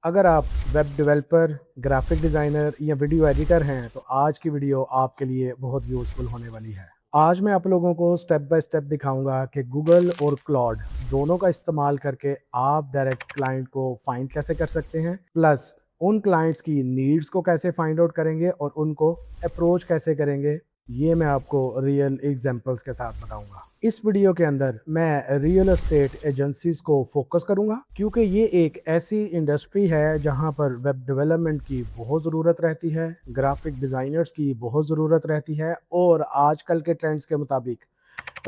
अगर आप web developer, graphic designer या वीडियो एडिटर हैं, तो आज की वीडियो आपके लिए बहुत यूज़फुल होने वाली है। आज मैं आप लोगों को स्टेप बाय स्टेप दिखाऊँगा कि गूगल और क्लॉड दोनों का इस्तेमाल करके आप डायरेक्ट क्लाइंट को फाइंड कैसे कर सकते हैं, प्लस उन क्लाइंट्स की नीड्स को कैसे फाइंड आउट करेंगे और उनको अप्रोच कैसे करेंगे, ये मैं आपको रियल एग्जांपल्स के साथ बताऊँगा। इस वीडियो के अंदर मैं रियल एस्टेट एजेंसीज को फोकस करूंगा क्योंकि ये एक ऐसी इंडस्ट्री है जहां पर वेब डेवलपमेंट की बहुत ज़रूरत रहती है, ग्राफिक डिज़ाइनर्स की बहुत ज़रूरत रहती है और आजकल के ट्रेंड्स के मुताबिक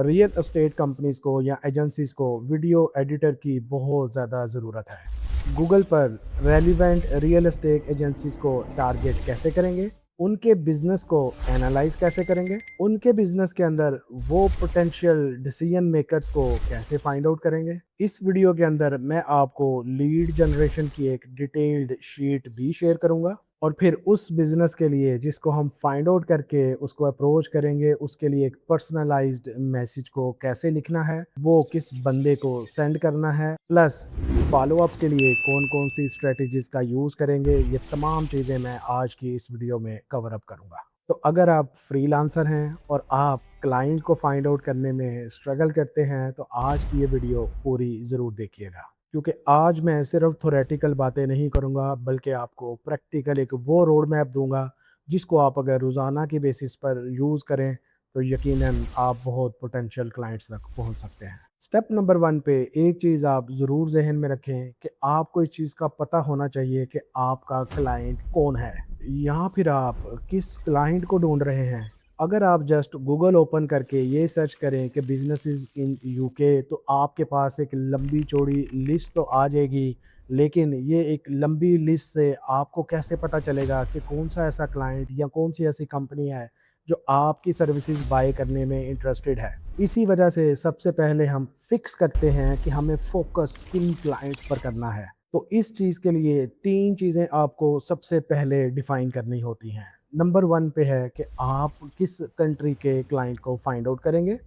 रियल एस्टेट कंपनीज को या एजेंसीज को वीडियो एडिटर की बहुत ज़्यादा ज़रूरत है। गूगल पर रेलिवेंट रियल एस्टेट एजेंसीज को टारगेट कैसे करेंगे, उनके बिजनेस को एनालाइज कैसे करेंगे, उनके बिजनेस के अंदर वो पोटेंशियल डिसीजन मेकर्स को कैसे फाइंड आउट करेंगे। इस वीडियो के अंदर मैं आपको लीड जनरेशन की एक डिटेल्ड शीट भी शेयर करूंगा और फिर उस बिजनेस के लिए जिसको हम फाइंड आउट करके उसको अप्रोच करेंगे, उसके लिए एक पर्सनलाइज्ड मैसेज को कैसे लिखना है, वो किस बंदे को सेंड करना है, प्लस फॉलो अप के लिए कौन कौन सी स्ट्रेटजीज का यूज़ करेंगे, ये तमाम चीज़ें मैं आज की इस वीडियो में कवर अप करूंगा। तो अगर आप फ्रीलांसर हैं और आप क्लाइंट को फाइंड आउट करने में स्ट्रगल करते हैं, तो आज की ये वीडियो पूरी ज़रूर देखिएगा क्योंकि आज मैं सिर्फ थ्योरेटिकल बातें नहीं करूंगा बल्कि आपको प्रैक्टिकल एक वो रोड मैप दूंगा जिसको आप अगर रोज़ाना की बेसिस पर यूज़ करें तो यकीनन आप बहुत पोटेंशियल क्लाइंट्स तक पहुंच सकते हैं। स्टेप नंबर 1 पे एक चीज़ आप ज़रूर ज़हन में रखें कि आपको इस चीज़ का पता होना चाहिए कि आपका क्लाइंट कौन है या फिर आप किस क्लाइंट को ढूंढ रहे हैं। अगर आप जस्ट गूगल ओपन करके ये सर्च करें कि बिजनेसेस इन यूके, तो आपके पास एक लंबी चौड़ी लिस्ट तो आ जाएगी, लेकिन ये एक लंबी लिस्ट से आपको कैसे पता चलेगा कि कौन सा ऐसा क्लाइंट या कौन सी ऐसी कंपनी है जो आपकी सर्विसेज बाय करने में इंटरेस्टेड है। इसी वजह से सबसे पहले हम फिक्स करते हैं कि हमें फोकस किन क्लाइंट्स पर करना है। तो इस चीज़ के लिए 3 चीज़ें आपको सबसे पहले डिफ़ाइन करनी होती हैं। नंबर 1 पे है कि आप किस कंट्री के क्लाइंट को फाइंड आउट करेंगे।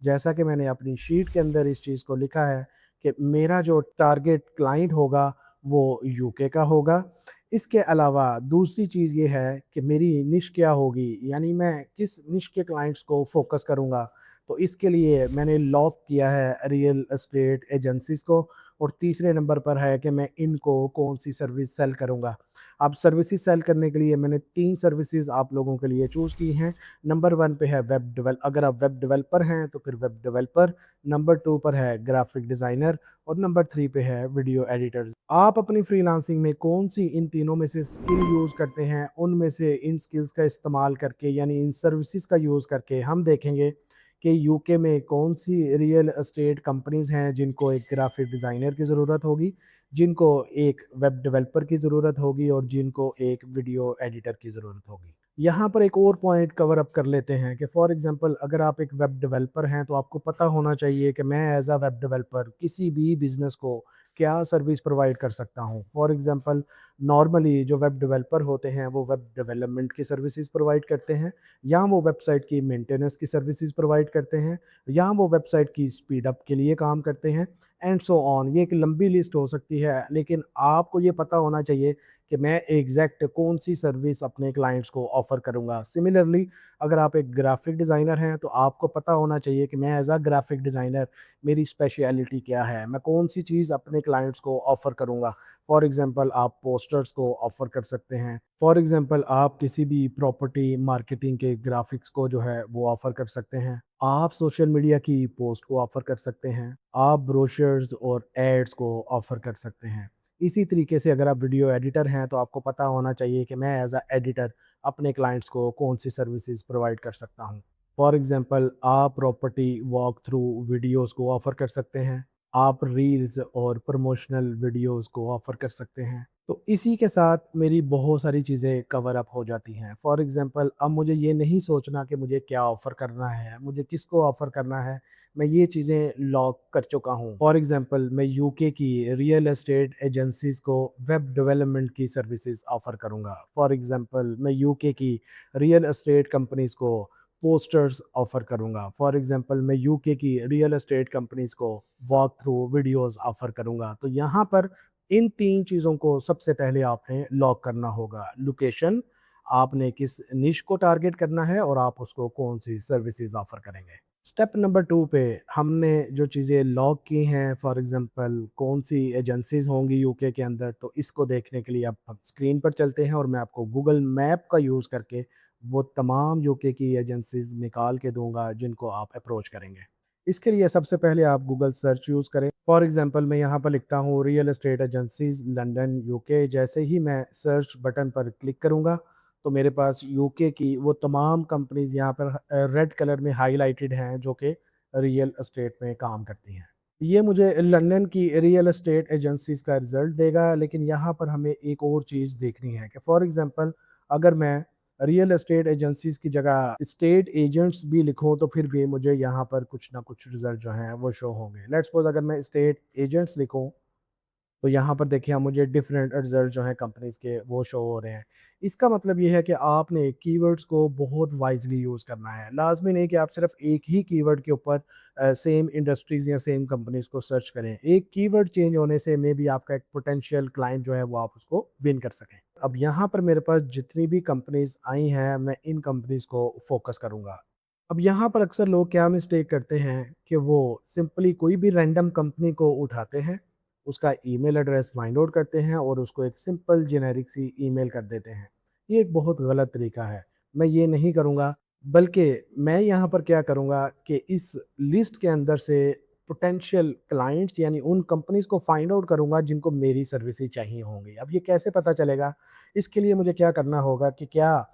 जैसा कि मैंने अपनी शीट के अंदर इस चीज़ को लिखा है कि मेरा जो टारगेट क्लाइंट होगा वो यूके का होगा। इसके अलावा दूसरी चीज़ ये है कि मेरी निश क्या होगी, यानी मैं किस निश के क्लाइंट्स को फोकस करूँगा। तो इसके लिए मैंने लॉक किया है रियल एस्टेट एजेंसीज़ को और तीसरे नंबर पर है कि मैं इनको कौन-सी सर्विस सेल करूँगा। अब सर्विसेज सेल करने के लिए मैंने 3 सर्विसेज आप लोगों के लिए चूज़ की हैं। नंबर 1 पे है अगर आप वेब डेवलपर हैं तो फिर वेब डेवलपर, नंबर 2 पर है ग्राफिक डिज़ाइनर और नंबर 3 पे है वीडियो एडिटर्स। आप अपनी फ्रीलांसिंग में कौन-सी इन तीनों में से स्किल यूज़ करते हैं, उनमें से इन स्किल्स का इस्तेमाल करके यानी इन सर्विसेज का यूज़ करके हम देखेंगे कि यूके में कौन-सी रियल एस्टेट कंपनीज़ हैं जिनको एक ग्राफिक डिज़ाइनर की ज़रूरत होगी, जिनको एक वेब डेवलपर की ज़रूरत होगी और जिनको एक वीडियो एडिटर की ज़रूरत होगी। यहाँ पर एक और पॉइंट कवर अप कर लेते हैं कि फॉर एग्ज़ाम्पल अगर आप एक वेब डेवलपर हैं, तो आपको पता होना चाहिए कि मैं एज़ अ वेब डेवलपर किसी भी बिज़नेस को क्या सर्विस प्रोवाइड कर सकता हूँ। फॉर एग्ज़ाम्पल नॉर्मली जो वेब डेवलपर होते हैं वो वेब डेवलपमेंट की सर्विसेज़ प्रोवाइड करते हैं, या वो वेबसाइट की मेंटेनेंस की सर्विसेज प्रोवाइड करते हैं, या वो वेबसाइट की स्पीड अप के लिए काम करते हैं एंड सो ऑन। ये एक लंबी लिस्ट हो सकती है, लेकिन आपको ये पता होना चाहिए कि मैं एग्जैक्ट कौन सी सर्विस अपने क्लाइंट्स को ऑफर करूंगा। सिमिलरली अगर आप एक ग्राफिक डिज़ाइनर हैं तो आपको पता होना चाहिए कि मैं एज अ ग्राफिक डिज़ाइनर मेरी स्पेशलिटी क्या है, मैं कौन सी चीज़ अपने क्लाइंट्स को ऑफर करूंगा। फॉर एग्जांपल आप पोस्टर्स को ऑफर कर सकते हैं, फॉर एग्जांपल आप किसी भी प्रॉपर्टी मार्केटिंग के ग्राफिक्स को जो है वो ऑफ़र कर सकते हैं। आप सोशल मीडिया की पोस्ट को ऑफ़र कर सकते हैं। आप ब्रोशर्स और एड्स को ऑफ़र कर सकते हैं। इसी तरीके से अगर आप वीडियो एडिटर हैं तो आपको पता होना चाहिए कि मैं एज़ अ एडिटर अपने क्लाइंट्स को कौन-सी सर्विसेज़ प्रोवाइड कर सकता हूँ। फॉर एग्जांपल आप प्रॉपर्टी वॉक थ्रू वीडियोज़ को ऑफ़र कर सकते हैं। आप रील्स और प्रमोशनल वीडियोज़ को ऑफ़र कर सकते हैं। तो इसी के साथ मेरी बहुत सारी चीज़ें कवर अप हो जाती हैं। फॉर एग्ज़ाम्पल अब मुझे ये नहीं सोचना कि मुझे क्या ऑफ़र करना है, मुझे किसको ऑफ़र करना है, मैं ये चीज़ें लॉक कर चुका हूँ। फॉर एग्ज़ाम्पल मैं यूके की रियल एस्टेट एजेंसीज़ को वेब डेवलपमेंट की सर्विसेज़ ऑफ़र करूँगा। फॉर एग्ज़ाम्पल मैं यूके की रियल एस्टेट कंपनीज़ को पोस्टर्स ऑफ़र करूँगा। फॉर एग्ज़ाम्पल मैं यूके की रियल एस्टेट कंपनीज़ को वॉक थ्रू वीडियोज़ ऑफ़र करूँगा। तो यहाँ पर इन 3 चीज़ों को सबसे पहले आपने लॉक करना होगा। लोकेशन, आपने किस निश को टारगेट करना है और आप उसको कौन-सी सर्विसेज़ ऑफ़र करेंगे। स्टेप नंबर 2 पे हमने जो चीज़ें लॉक की हैं, फॉर एग्ज़ाम्पल कौन-सी एजेंसीज़ होंगी यूके के अंदर, तो इसको देखने के लिए अब हम स्क्रीन पर चलते हैं और मैं आपको गूगल मैप का यूज़ करके वो तमाम यूके की एजेंसीज़ निकाल के दूँगा जिनको आप अप्रोच करेंगे। इसके लिए सबसे पहले आप गूगल सर्च यूज़ करें। फॉर एग्ज़ाम्पल मैं यहाँ पर लिखता हूँ real estate agencies London UK. जैसे ही मैं सर्च बटन पर क्लिक करूँगा, तो मेरे पास यूके की वो तमाम कंपनीज़ यहाँ पर रेड कलर में हाइलाइटेड हैं जो कि रियल एस्टेट में काम करती हैं। ये मुझे लंदन की रियल एस्टेट एजेंसीज़ का रिज़ल्ट देगा, लेकिन यहाँ पर हमें एक और चीज़ देखनी है कि फॉर एग्ज़ाम्पल अगर मैं रियल एस्टेट एजेंसीज़ की जगह एस्टेट एजेंट्स भी लिखूँ, तो फिर भी मुझे यहाँ पर कुछ ना कुछ रिज़ल्ट जो हैं वो शो होंगे। लेट्स सपोज़ अगर मैं एस्टेट एजेंट्स लिखूँ, तो यहाँ पर देखिए आप मुझे डिफरेंट रिजल्ट जो हैं कंपनीज़ के वो शो हो रहे हैं। इसका मतलब ये है कि आपने कीवर्ड्स को बहुत वाइज़ली यूज़ करना है। लाज़मी नहीं कि आप सिर्फ़ एक ही कीवर्ड के ऊपर सेम इंडस्ट्रीज़ या सेम कंपनीज़ को सर्च करें। एक कीवर्ड चेंज होने से मेबी आपका एक पोटेंशियल क्लाइंट जो है वो आप उसको विन कर सकें। अब यहाँ पर मेरे पास जितनी भी कंपनीज़ आई हैं, मैं इन कंपनीज़ को फ़ोकस करूँगा। अब यहाँ पर अक्सर लोग क्या मिस्टेक करते हैं कि वो सिंपली कोई भी रैंडम कंपनी को उठाते हैं, उसका ईमेल एड्रेस फाइंड आउट करते हैं और उसको एक सिंपल जेनेरिक सी ईमेल कर देते हैं। ये एक बहुत गलत तरीका है। मैं ये नहीं करूँगा, बल्कि मैं यहाँ पर क्या करूँगा कि इस लिस्ट के अंदर से पोटेंशियल क्लाइंट्स यानी उन कंपनीज़ को फाइंड आउट करूँगा जिनको मेरी सर्विसेज़ चाहिए होंगी। अब ये कैसे पता चलेगा? इसके लिए मुझे क्या करना होगा कि क्या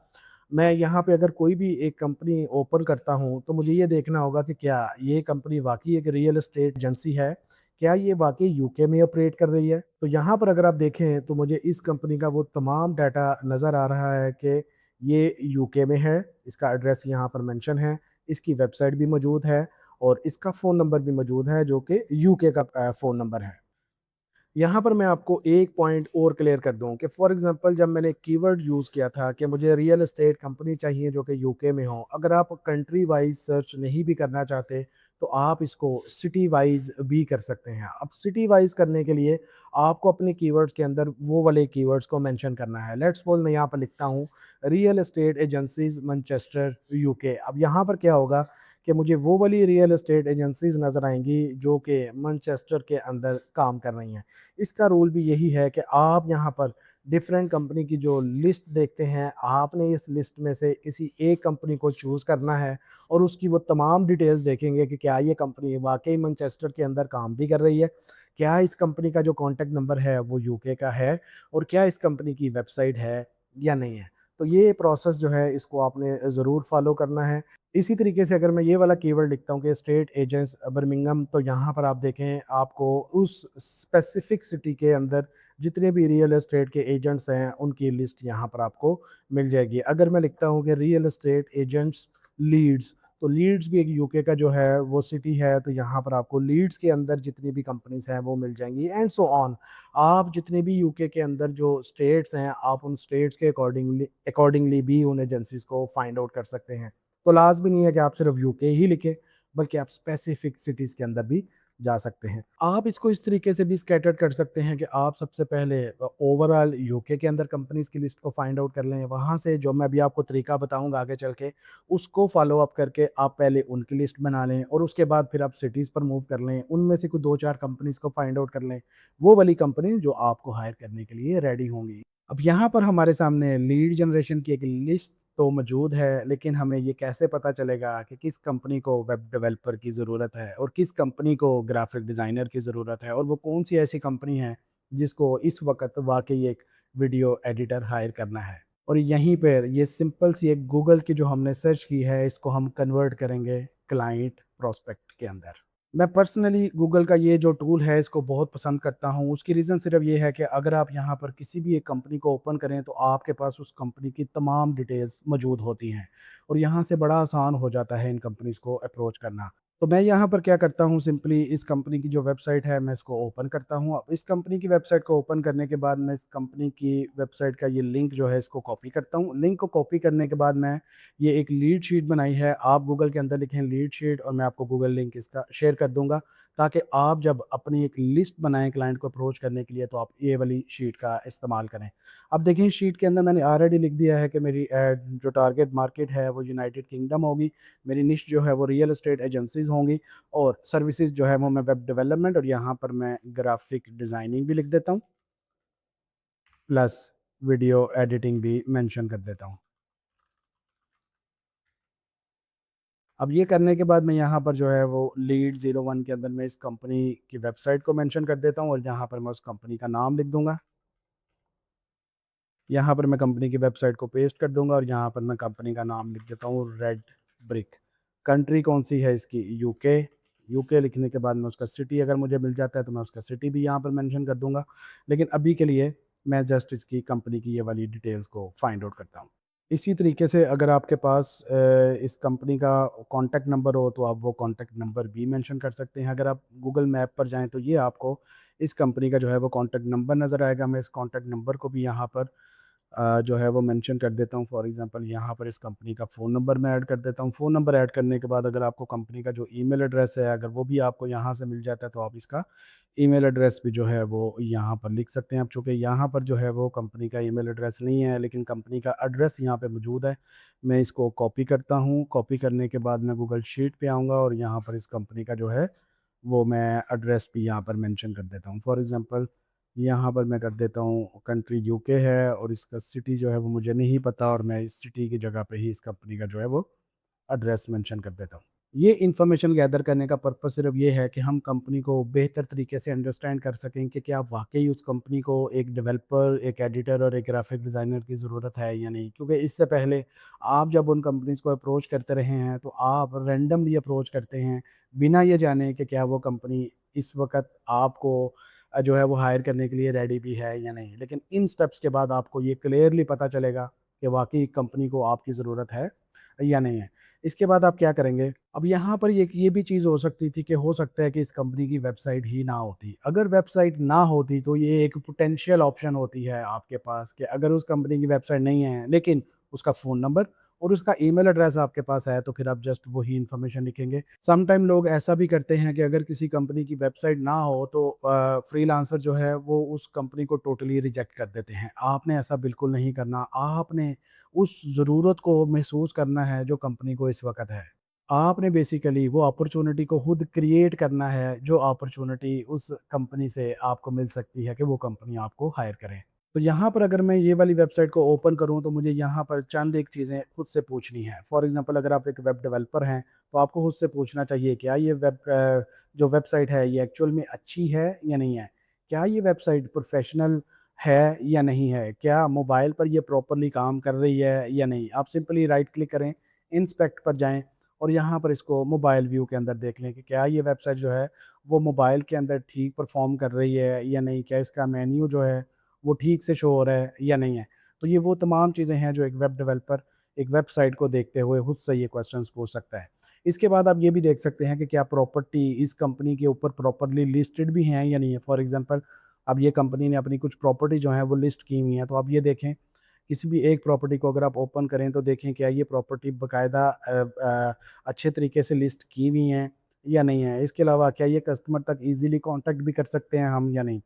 मैं यहाँ पे अगर कोई भी एक कंपनी ओपन करता हूँ, तो मुझे ये देखना होगा कि क्या ये कंपनी वाक़ई एक रियल एस्टेट एजेंसी है? क्या ये वाक़ई यूके में ऑपरेट कर रही है? तो यहाँ पर अगर आप देखें तो मुझे इस कंपनी का वो तमाम डाटा नज़र आ रहा है कि ये यूके में है, इसका एड्रेस यहाँ पर मेंशन है, इसकी वेबसाइट भी मौजूद है और इसका फ़ोन नंबर भी मौजूद है जो कि यूके का फ़ोन नंबर है। यहाँ पर मैं आपको एक पॉइंट और क्लियर कर दूँ कि फॉर एग्ज़ाम्पल जब मैंने कीवर्ड यूज़ किया था कि मुझे रियल एस्टेट कंपनी चाहिए जो कि यूके में हो। अगर आप कंट्री वाइज़ सर्च नहीं भी करना चाहते, तो आप इसको सिटी वाइज़ भी कर सकते हैं। अब सिटी वाइज़ करने के लिए आपको अपने कीवर्ड्स के अंदर वो वाले कीवर्ड्स को मेंशन करना है। लेट्स सपोज़ मैं यहाँ पर लिखता हूँ real estate agencies Manchester UK. अब यहाँ पर क्या होगा कि मुझे वो वाली रियल एस्टेट एजेंसीज़ नज़र आएँगी जो कि मैनचेस्टर के अंदर काम कर रही हैं। इसका रूल भी यही है कि आप यहाँ पर डिफरेंट कंपनी की जो लिस्ट देखते हैं, आपने इस लिस्ट में से किसी एक कंपनी को चूज़ करना है और उसकी वो तमाम डिटेल्स देखेंगे कि क्या ये कंपनी वाक़ई मैनचेस्टर के अंदर काम भी कर रही है? क्या इस कंपनी का जो कॉन्टैक्ट नंबर है वो यूके का है? और क्या इस कंपनी की वेबसाइट है या नहीं है? तो ये प्रोसेस जो है इसको आपने ज़रूर फ़ॉलो करना है। इसी तरीके से अगर मैं ये वाला कीवर्ड लिखता हूँ कि स्टेट एजेंट्स बर्मिंघम, तो यहाँ पर आप देखें आपको उस स्पेसिफिक सिटी के अंदर जितने भी रियल एस्टेट के एजेंट्स हैं उनकी लिस्ट यहाँ पर आपको मिल जाएगी। अगर मैं लिखता हूँ कि रियल एस्टेट एजेंट्स लीड्स, तो लीड्स भी एक यूके का जो है वो सिटी है, तो यहाँ पर आपको लीड्स के अंदर जितनी भी कंपनीज हैं वो मिल जाएंगी एंड सो ऑन। आप जितने भी यूके के अंदर जो स्टेट्स हैं आप उन स्टेट्स के अकॉर्डिंगली अकॉर्डिंगली भी उन एजेंसीज को फाइंड आउट कर सकते हैं। तो लाज़मी नहीं है कि आप सिर्फ यूके ही लिखें, बल्कि आप स्पेसिफिक सिटीज़ के अंदर भी जा सकते हैं। आप इसको इस तरीके से भी स्कैटर कर सकते हैं कि आप सबसे पहले ओवरऑल यूके के अंदर कंपनीज़ की लिस्ट को फाइंड आउट कर लें। वहाँ से जो मैं अभी आपको तरीका बताऊँगा आगे चल के, उसको फ़ॉलो अप करके आप पहले उनकी लिस्ट बना लें और उसके बाद फिर आप सिटीज़ पर मूव कर लें। उनमें से कोई 2-4 कंपनीज़ को फाइंड आउट कर लें। वो वाली कंपनी जो आपको हायर करने के लिए रेडी होंगी। अब यहाँ पर हमारे सामने लीड जनरेशन की एक लिस्ट तो मौजूद है, लेकिन हमें ये कैसे पता चलेगा कि किस कंपनी को वेब डेवलपर की ज़रूरत है और किस कंपनी को ग्राफ़िक डिज़ाइनर की ज़रूरत है और वो कौन-सी ऐसी कंपनी है जिसको इस वक़्त वाक़ई एक वीडियो एडिटर हायर करना है। और यहीं पर ये सिंपल सी एक गूगल की जो हमने सर्च की है, इसको हम कन्वर्ट करेंगे क्लाइंट प्रोस्पेक्ट के अंदर। मैं पर्सनली गूगल का ये जो टूल है इसको बहुत पसंद करता हूँ। उसकी रीज़न सिर्फ़ ये है कि अगर आप यहाँ पर किसी भी एक कंपनी को ओपन करें तो आपके पास उस कंपनी की तमाम डिटेल्स मौजूद होती हैं और यहाँ से बड़ा आसान हो जाता है इन कंपनीज़ को अप्रोच करना। तो मैं यहाँ पर क्या करता हूँ, सिंपली इस कंपनी की जो वेबसाइट है मैं इसको ओपन करता हूँ। अब इस कंपनी की वेबसाइट को ओपन करने के बाद मैं इस कंपनी की वेबसाइट का ये लिंक जो है इसको कॉपी करता हूँ। लिंक को कॉपी करने के बाद मैं ये एक लीड शीट बनाई है, आप गूगल के अंदर लिखें लीड शीट और मैं आपको गूगल लिंक इसका शेयर कर दूँगा, ताकि आप जब अपनी एक लिस्ट बनाएँ क्लाइंट को अप्रोच करने के लिए तो आप ये वाली शीट का इस्तेमाल करें। अब देखिए इस शीट के अंदर मैंने ऑलरेडी लिख दिया है कि मेरी जो टारगेट मार्केट है वो यूनाइटेड किंगडम होगी, मेरी निश जो है वो रियल एस्टेट एजेंसीज़ होंगी और सर्विसेज जो है वो मैं वेब डेवलपमेंट और यहाँ पर मैं ग्राफिक डिज़ाइनिंग भी लिख देता हूँ, प्लस वीडियो एडिटिंग भी मेंशन कर देता हूँ। अब ये करने के बाद मैं यहाँ पर जो है वो लीड 01 के अंदर मैं इस कंपनी की वेबसाइट को मेंशन कर देता हूँ और यहाँ पर मैं उस कंपनी का नाम लिख दूँगा। यहाँ पर मैं कंपनी की वेबसाइट को पेस्ट कर दूँगा और यहाँ पर मैं कंपनी का नाम लिख देता हूँ रेड ब्रिक। कंट्री कौन-सी है इसकी? यूके। यूके लिखने के बाद मैं उसका सिटी अगर मुझे मिल जाता है तो मैं उसका सिटी भी यहाँ पर मेंशन कर दूँगा। लेकिन अभी के लिए मैं जस्ट इसकी कंपनी की ये वाली डिटेल्स को फाइंड आउट करता हूँ। इसी तरीके से अगर आपके पास इस कंपनी का कॉन्टैक्ट नंबर हो तो आप वो कॉन्टैक्ट नंबर भी मेंशन कर सकते हैं। अगर आप गूगल मैप पर जाएँ तो ये आपको इस कंपनी का जो है वो कॉन्टैक्ट नंबर नज़र आएगा। मैं इस कॉन्टैक्ट नंबर को भी यहाँ पर जो है वो मेंशन कर देता हूँ। फॉर एग्ज़ाम्पल यहाँ पर इस कंपनी का फ़ोन नंबर मैं ऐड कर देता हूँ। फ़ोन नंबर ऐड करने के बाद अगर आपको कंपनी का जो ईमेल एड्रेस है, अगर वो भी आपको यहाँ से मिल जाता है तो आप इसका ईमेल एड्रेस भी जो है वो यहाँ पर लिख सकते हैं। अब चूँकि यहाँ पर जो है वो कंपनी का ईमेल एड्रेस नहीं है, लेकिन कंपनी का एड्रेस यहाँ पे मौजूद है। मैं इसको कॉपी करता हूँ, कॉपी करने के बाद मैं गूगल शीट पे आऊँगा और यहाँ पर इस कंपनी का जो है वो मैं एड्रेस भी यहाँ पर मेंशन कर देता हूँ। फॉर एग्ज़ाम्पल यहाँ पर मैं कर देता हूँ कंट्री यूके है और इसका सिटी जो है वो मुझे नहीं पता और मैं इस सिटी की जगह पे ही इस कंपनी का जो है वो एड्रेस मेंशन कर देता हूँ। ये इन्फॉर्मेशन गैदर करने का पर्पस सिर्फ ये है कि हम कंपनी को बेहतर तरीके से अंडरस्टैंड कर सकें कि क्या वाक़ई उस कंपनी को एक डेवलपर, एक एडिटर और एक ग्राफ़िक डिज़ाइनर की ज़रूरत है या नहीं। क्योंकि इससे पहले आप जब उन कंपनीज़ को अप्रोच करते रहे हैं, तो आप रैंडमली अप्रोच करते हैं, बिना ये जाने कि क्या वो कंपनी इस वक़्त आपको जो है वो हायर करने के लिए रेडी भी है या नहीं। लेकिन इन स्टेप्स के बाद आपको ये क्लियरली पता चलेगा कि वाक़ई कंपनी को आपकी ज़रूरत है या नहीं है। इसके बाद आप क्या करेंगे? अब यहाँ पर ये भी चीज़ हो सकती थी कि हो सकता है कि इस कंपनी की वेबसाइट ही ना होती। अगर वेबसाइट ना होती तो ये एक पोटेंशियल ऑप्शन होती है आपके पास कि अगर उस कंपनी की वेबसाइट नहीं है, लेकिन उसका फ़ोन नंबर और उसका ईमेल एड्रेस आपके पास है, तो फिर आप जस्ट वही इन्फॉर्मेशन लिखेंगे। सम टाइम लोग ऐसा भी करते हैं कि अगर किसी कंपनी की वेबसाइट ना हो तो फ्रीलांसर जो है वो उस कंपनी को टोटली रिजेक्ट कर देते हैं। आपने ऐसा बिल्कुल नहीं करना। आपने उस ज़रूरत को महसूस करना है जो कंपनी को इस वक़्त है। आपने बेसिकली वो अपॉर्च्युनिटी को खुद क्रिएट करना है, जो अपॉर्च्युनिटी उस कंपनी से आपको मिल सकती है कि वो कंपनी आपको हायर करे। तो यहाँ पर अगर मैं ये वाली वेबसाइट को ओपन करूँ तो मुझे यहाँ पर चंद एक चीज़ें खुद से पूछनी है। फॉर एग्ज़ाम्पल अगर आप एक वेब डेवलपर हैं, तो आपको खुद से पूछना चाहिए क्या ये जो वेबसाइट है ये एक्चुअल में अच्छी है या नहीं है? क्या ये वेबसाइट प्रोफ़ेशनल है या नहीं है? क्या मोबाइल पर ये प्रॉपर्ली काम कर रही है या नहीं? आप सिंपली राइट क्लिक करें, इंस्पेक्ट पर जाएँ और यहाँ पर इसको मोबाइल व्यू के अंदर देख लें कि क्या ये वेबसाइट जो है वो मोबाइल के अंदर ठीक परफ़ॉर्म कर रही है या नहीं? क्या इसका मेन्यू जो है वो ठीक से शो हो रहा है या नहीं है? तो ये वो तमाम चीज़ें हैं जो एक वेब डेवलपर एक वेबसाइट को देखते हुए खुद से ये क्वेश्चंस पूछ सकता है। इसके बाद आप ये भी देख सकते हैं कि क्या प्रॉपर्टी इस कंपनी के ऊपर प्रॉपर्ली लिस्टेड भी हैं या नहीं है। फॉर एग्ज़ाम्पल अब ये कंपनी ने अपनी कुछ प्रॉपर्टी जो है वो लिस्ट की हुई हैं, तो आप ये देखें किसी भी एक प्रॉपर्टी को अगर आप ओपन करें तो देखें क्या ये प्रॉपर्टी बाकायदा अच्छे तरीके से लिस्ट की हुई हैं या नहीं है। इसके अलावा क्या ये कस्टमर तक ईज़िली कॉन्टैक्ट भी कर सकते हैं हम या नहीं।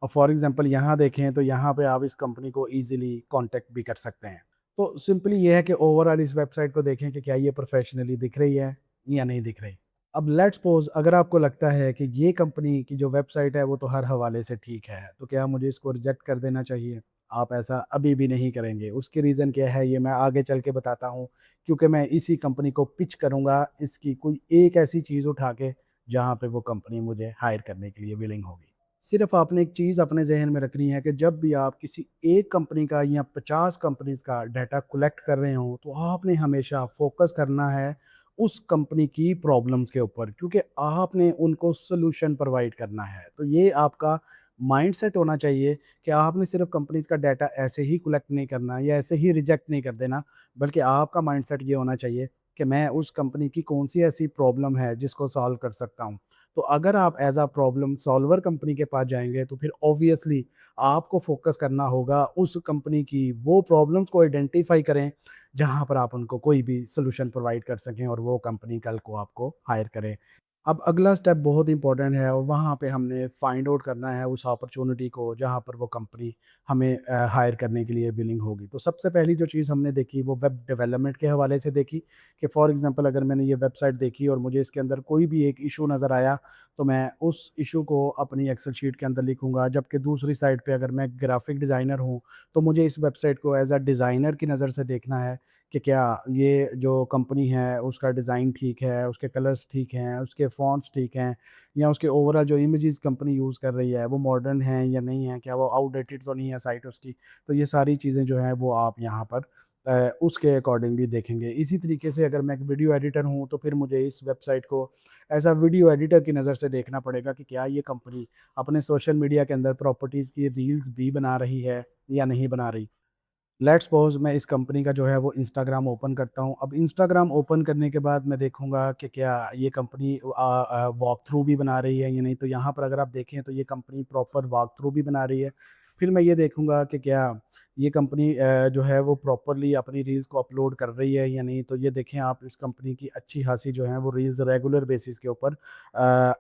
और फॉर एग्ज़ाम्पल यहाँ देखें तो यहाँ पे आप इस कंपनी को ईज़िली कॉन्टैक्ट भी कर सकते हैं। तो सिंपली ये है कि ओवरऑल इस वेबसाइट को देखें कि क्या ये प्रोफ़ेशनली दिख रही है या नहीं दिख रही। अब लेट्स सपोज़ अगर आपको लगता है कि ये कंपनी की जो वेबसाइट है वो तो हर हवाले से ठीक है, तो क्या मुझे इसको रिजेक्ट कर देना चाहिए? आप ऐसा अभी भी नहीं करेंगे। उसकी रीज़न क्या है ये मैं आगे चल के बताता हूँ, क्योंकि मैं इसी कंपनी को पिच करूँगा इसकी कोई एक ऐसी चीज़ उठा के जहाँ पे वो कंपनी मुझे हायर करने के लिए विलिंग होगी। सिर्फ़ आपने एक चीज़ अपने ज़हन में रखनी है कि जब भी आप किसी एक कंपनी का या 50 कंपनीज़ का डाटा कलेक्ट कर रहे हों, तो आपने हमेशा फ़ोकस करना है उस कंपनी की प्रॉब्लम्स के ऊपर, क्योंकि आपने उनको सॉल्यूशन प्रोवाइड करना है। तो ये आपका माइंडसेट होना चाहिए कि आपने सिर्फ़ कंपनीज़ का डाटा ऐसे ही कलेक्ट नहीं करना या ऐसे ही रिजेक्ट नहीं कर देना, बल्कि आपका माइंडसेट ये होना चाहिए कि मैं उस कंपनी की कौन-सी ऐसी प्रॉब्लम है जिसको सॉल्व कर सकता हूँ। तो अगर आप as a problem solver company के पास जाएँगे तो फिर ऑब्वियसली आपको फ़ोकस करना होगा उस कंपनी की वो प्रॉब्लम्स को आइडेंटिफ़ाई करें, जहाँ पर आप उनको कोई भी सॉल्यूशन प्रोवाइड कर सकें और वो कंपनी कल को आपको हायर करे। अब अगला स्टेप बहुत इंपॉर्टेंट है और वहाँ पे हमने फाइंड आउट करना है उस अपॉर्चुनिटी को जहाँ पर वो कंपनी हमें हायर करने के लिए विलिंग होगी। तो सबसे पहली जो चीज़ हमने देखी वो वेब डेवलपमेंट के हवाले से देखी कि फॉर एग्ज़ाम्पल अगर मैंने ये वेबसाइट देखी और मुझे इसके अंदर कोई भी एक इश्यू नज़र आया, तो मैं उस इश्यू को अपनी एक्सेल शीट के अंदर लिखूँगा। जबकि दूसरी साइड पे अगर मैं ग्राफ़िक डिज़ाइनर हूँ, तो मुझे इस वेबसाइट को एज़ अ डिज़ाइनर की नज़र से देखना है कि क्या ये जो कंपनी है उसका डिज़ाइन ठीक है, उसके कलर्स ठीक हैं, उसके फ़ॉन्ट्स ठीक हैं या उसके ओवरऑल जो इमेजेस कंपनी यूज़ कर रही है वो मॉडर्न हैं या नहीं है, क्या वो आउटडेटेड तो नहीं है साइट उसकी। तो ये सारी चीज़ें जो हैं वो आप यहाँ पर उसके अकॉर्डिंगली देखेंगे। इसी तरीके से अगर मैं एक वीडियो एडिटर हूँ तो फिर मुझे इस वेबसाइट को एज़ अ वीडियो एडिटर की नज़र से देखना पड़ेगा कि क्या ये कंपनी अपने सोशल मीडिया के अंदर प्रॉपर्टीज़ की रील्स भी बना रही है या नहीं बना रही। लेट्स सपोज़ मैं इस कंपनी का जो है वो इंस्टाग्राम ओपन करता हूँ। अब इंस्टाग्राम ओपन करने के बाद मैं देखूँगा कि क्या ये कंपनी वॉक थ्रू भी बना रही है या नहीं। तो यहाँ पर अगर आप देखें तो ये कंपनी प्रॉपर वॉक थ्रू भी बना रही है। फिर मैं ये देखूँगा कि क्या ये कंपनी जो है वो प्रॉपरली अपनी रील्स को अपलोड कर रही है या नहीं। तो ये देखें आप इस कंपनी की अच्छी-खासी जो है वो रील्स रेगुलर बेसिस के ऊपर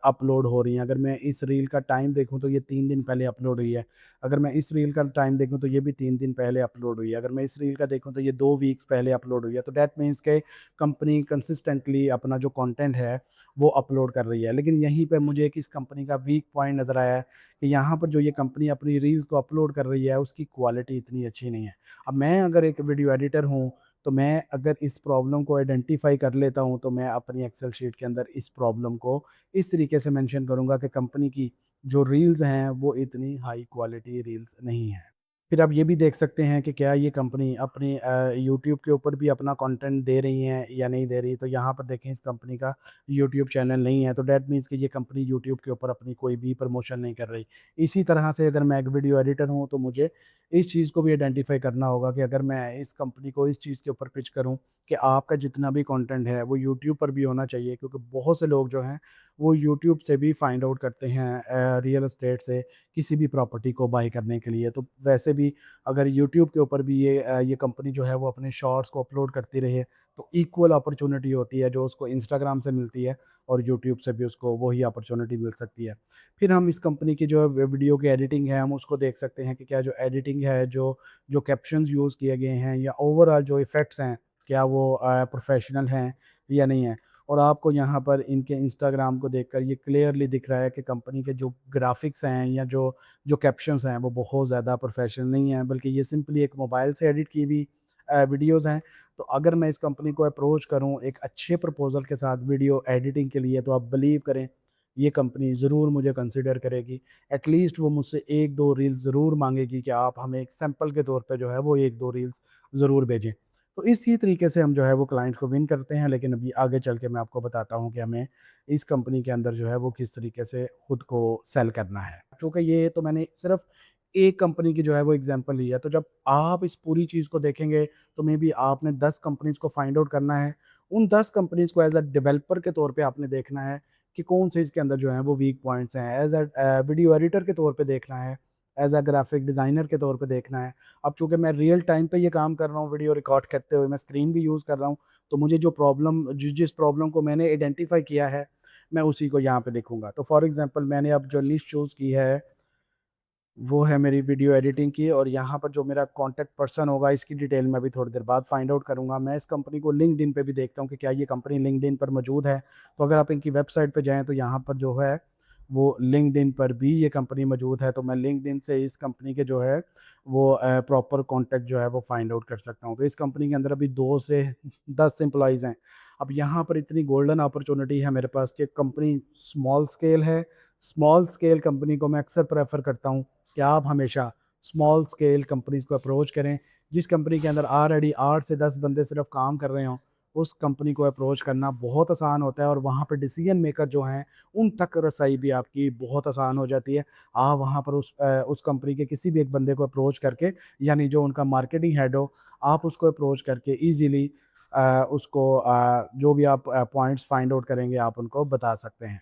अपलोड हो रही हैं। अगर मैं इस रील का टाइम देखूँ तो ये 3 दिन पहले अपलोड हुई है। अगर मैं इस रील का टाइम देखूँ तो ये भी 3 दिन पहले अपलोड हुई है। अगर मैं इस रील का देखूँ तो ये 2 वीक्स पहले अपलोड हुई है। तो दैट मीन्स के कंपनी कंसिस्टेंटली अपना जो कंटेंट है वो अपलोड कर रही है। लेकिन यहीं पे मुझे एक इस कंपनी का वीक पॉइंट नज़र आया है कि यहाँ पर जो ये कंपनी अपनी रील्स को अपलोड कर रही है उसकी क्वालिटी इतनी अच्छी नहीं है। अब मैं अगर एक वीडियो एडिटर हूँ, तो मैं अगर इस प्रॉब्लम को आइडेंटिफ़ाई कर लेता हूँ तो मैं अपनी एक्सेल शीट के अंदर इस प्रॉब्लम को इस तरीके से मेंशन करूँगा कि कंपनी की जो रील्स हैं वो इतनी हाई क्वालिटी रील्स नहीं हैं। फिर आप ये भी देख सकते हैं कि क्या ये कंपनी अपनी यूट्यूब के ऊपर भी अपना कंटेंट दे रही हैं या नहीं दे रही। तो यहाँ पर देखें इस कंपनी का यूट्यूब चैनल नहीं है, तो दैट मीन्स कि ये कंपनी यूट्यूब के ऊपर अपनी कोई भी प्रमोशन नहीं कर रही। इसी तरह से अगर मैं एक वीडियो एडिटर हूँ तो मुझे इस चीज़ को भी आइडेंटिफ़ाई करना होगा कि अगर मैं इस कंपनी को इस चीज़ के ऊपर पिच करूँ कि आपका जितना भी कंटेंट है वो यूट्यूब पर भी होना चाहिए, क्योंकि बहुत से लोग जो हैं वो यूट्यूब से भी फाइंड आउट करते हैं रियल एस्टेट से किसी भी प्रॉपर्टी को बाय करने के लिए। तो वैसे भी अगर यूट्यूब के ऊपर भी ये कंपनी जो है वो अपने शॉर्ट्स को अपलोड करती रहे, तो इक्वल अपॉर्च्युनिटी होती है जो उसको इंस्टाग्राम से मिलती है और यूट्यूब से भी उसको वही अपॉर्च्युनिटी मिल सकती है। फिर हम इस कंपनी की जो वीडियो की एडिटिंग है हम उसको देख सकते हैं कि क्या जो एडिटिंग है, जो जो कैप्शंस यूज़ किए गए हैं या ओवरऑल जो इफ़ेक्ट्स हैं, क्या वो प्रोफेशनल हैं या नहीं है। और आपको यहाँ पर इनके इंस्टाग्राम को देखकर ये क्लियरली दिख रहा है कि कंपनी के जो ग्राफ़िक्स हैं या जो जो कैप्शंस हैं वो बहुत ज़्यादा प्रोफेशनल नहीं हैं, बल्कि ये सिंपली एक मोबाइल से एडिट की हुई वीडियोज़ हैं। तो अगर मैं इस कंपनी को अप्रोच करूँ एक अच्छे प्रपोज़ल के साथ वीडियो एडिटिंग के लिए, तो आप बिलीव करें ये कंपनी ज़रूर मुझे कंसिडर करेगी। एटलीस्ट वो मुझसे 1-2 रील्स ज़रूर माँगेगी कि आप हमें एक सैंपल के तौर पे जो है वो 1-2 रील्स ज़रूर भेजें। तो इसी तरीके से हम जो है वो क्लाइंट्स को विन करते हैं, लेकिन अभी आगे चल के मैं आपको बताता हूँ कि हमें इस कंपनी के अंदर जो है वो किस तरीके से खुद को सेल करना है। चूँकि ये तो मैंने सिर्फ़ एक कंपनी की जो है वो एग्ज़ाम्पल ली है, तो जब आप इस पूरी चीज़ को देखेंगे तो मेबी आपने 10 कंपनीज़ को फाइंड आउट करना है। उन 10 कंपनीज़ को एज़ अ डेवलपर के तौर पे आपने देखना है कि कौन से इसके अंदर जो है वो वीक पॉइंट्स हैं। एज़ वीडियो एडिटर के तौर पे देखना है, एज़ अ ग्राफ़िक डिज़ाइनर के तौर पे देखना है। अब चूँकि मैं रियल टाइम पे ये काम कर रहा हूँ, वीडियो रिकॉर्ड करते हुए, मैं स्क्रीन भी यूज़ कर रहा हूँ, तो मुझे जो प्रॉब्लम जिस प्रॉब्लम को मैंने आइडेंटिफ़ाई किया है, मैं उसी को यहाँ पे लिखूँगा। तो फॉर एग्ज़ाम्पल मैंने अब जो लिस्ट चूज़ की है, वो है मेरी वीडियो एडिटिंग की और यहाँ पर जो मेरा कॉन्टैक्ट पर्सन होगा, इसकी डिटेल मैं अभी थोड़ी देर बाद फाइंड आउट करूँगा। मैं इस कंपनी को लिंक्डइन पे भी देखता हूँ कि क्या ये कंपनी लिंक्डइन पर मौजूद है। तो अगर आप इनकी वेबसाइट पे जाएँ तो यहाँ पर जो है वो लिंक्डइन पर भी ये कंपनी मौजूद है। तो मैं लिंक्डइन से इस कंपनी के जो है वो प्रॉपर कॉन्टैक्ट जो है वो फाइंड आउट कर सकता हूँ। तो इस कंपनी के अंदर अभी 2 से 10 एम्प्लॉइज़ हैं। अब यहाँ पर इतनी गोल्डन अपॉर्च्युनिटी है मेरे पास कि कंपनी स्मॉल स्केल है। स्मॉल स्केल कंपनी को मैं अक्सर प्रेफ़र करता हूँ कि आप हमेशा स्मॉल स्केल कंपनीज़ को अप्रोच करें। जिस कंपनी के अंदर ऑलरेडी 8 से 10 बंदे सिर्फ़ काम कर रहे हों, उस कंपनी को अप्रोच करना बहुत आसान होता है और वहाँ पे डिसीज़न मेकर जो हैं, उन तक रसाई भी आपकी बहुत आसान हो जाती है। आप वहाँ पर उस कंपनी के किसी भी एक बंदे को अप्रोच करके, यानी जो उनका मार्केटिंग हेड हो, आप उसको अप्रोच करके ईज़िली उसको जो भी आप पॉइंट्स फाइंड आउट करेंगे आप उनको बता सकते हैं।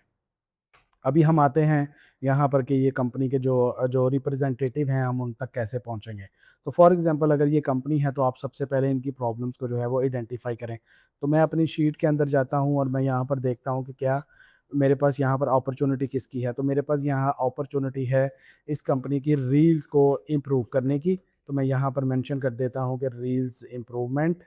अभी हम आते हैं यहाँ पर कि ये कंपनी के जो रिप्रेजेंटेटिव हैं हम उन तक कैसे पहुँचेंगे। तो फॉर एग्ज़ाम्पल अगर ये कंपनी है तो आप सबसे पहले इनकी प्रॉब्लम्स को जो है वो आइडेंटिफ़ाई करें। तो मैं अपनी शीट के अंदर जाता हूँ और मैं यहाँ पर देखता हूँ कि क्या मेरे पास यहाँ पर अपॉर्च्युनिटी किसकी है। तो मेरे पास यहाँ अपॉर्च्युनिटी है इस कंपनी की रील्स को इम्प्रूव करने की। तो मैं यहाँ पर मेंशन कर देता हूँ कि रील्स इम्प्रूवमेंट।